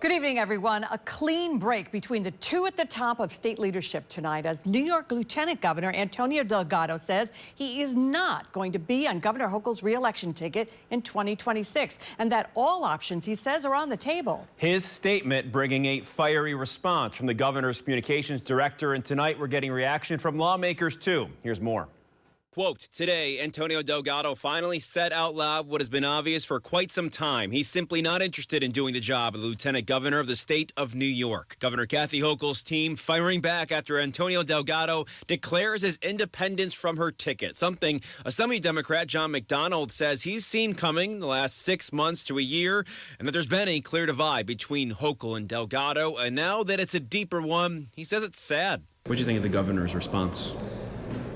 Good evening, everyone. A clean break between the two at the top of state leadership tonight as New York Lieutenant Governor Antonio Delgado says he is not going to be on Governor Hochul's reelection ticket in 2026 and that all options, he says, are on the table. His statement bringing a fiery response from the governor's communications director, and tonight we're getting reaction from lawmakers too. Here's more. Quote, today, Antonio Delgado finally said out loud what has been obvious for quite some time. He's simply not interested in doing the job of Lieutenant Governor of the state of New York. Governor Kathy Hochul's team firing back after Antonio Delgado declares his independence from her ticket, something Assembly Democrat John McDonald says he's seen coming the last 6 months to a year, and that there's been a clear divide between Hochul and Delgado, and now that it's a deeper one, he says it's sad. What do you think of the governor's response?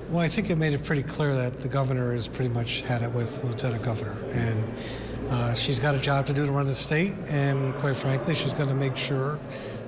Well, I think it made it pretty clear that the governor has pretty much had it with Lieutenant Governor. And she's got a job to do to run the state. And quite frankly, she's going to make sure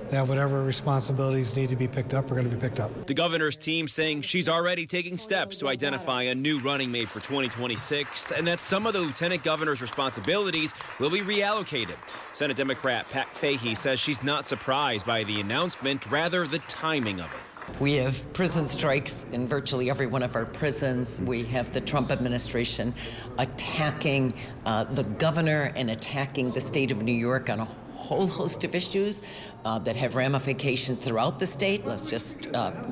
that whatever responsibilities need to be picked up are going to be picked up. The governor's team saying she's already taking steps to identify a new running mate for 2026 and that some of the lieutenant governor's responsibilities will be reallocated. Senate Democrat Pat Fahey says she's not surprised by the announcement, rather the timing of it. We have prison strikes in virtually every one of our prisons. We have the Trump administration attacking the governor and attacking the state of New York on a whole host of issues that have ramifications throughout the state. Let's just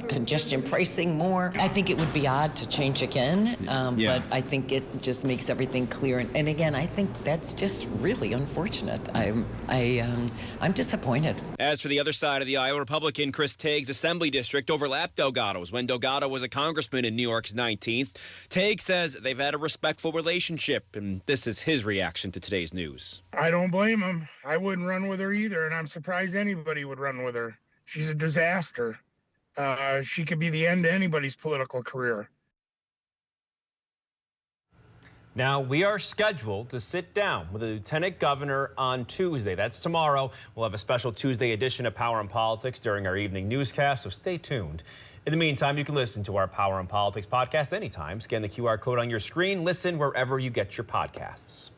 congestion pricing more. I think it would be odd to change again, but I think it just makes everything clear. And again, I think that's just really unfortunate. I'm disappointed. As for the other side of the aisle, Republican Chris Tague's Assembly District overlapped Delgado's when Delgado was a congressman in New York's 19th. Tague says they've had a respectful relationship, and this is his reaction to today's news. I don't blame him. I wouldn't run with her either, and I'm surprised anybody would run with her. She's a disaster. She could be the end to anybody's political career. Now, we are scheduled to sit down with the lieutenant governor on Tuesday. That's tomorrow. We'll have a special Tuesday edition of Power and Politics during our evening newscast, so stay tuned. In the meantime, you can listen to our Power and Politics podcast anytime. Scan the QR code on your screen. Listen wherever you get your podcasts.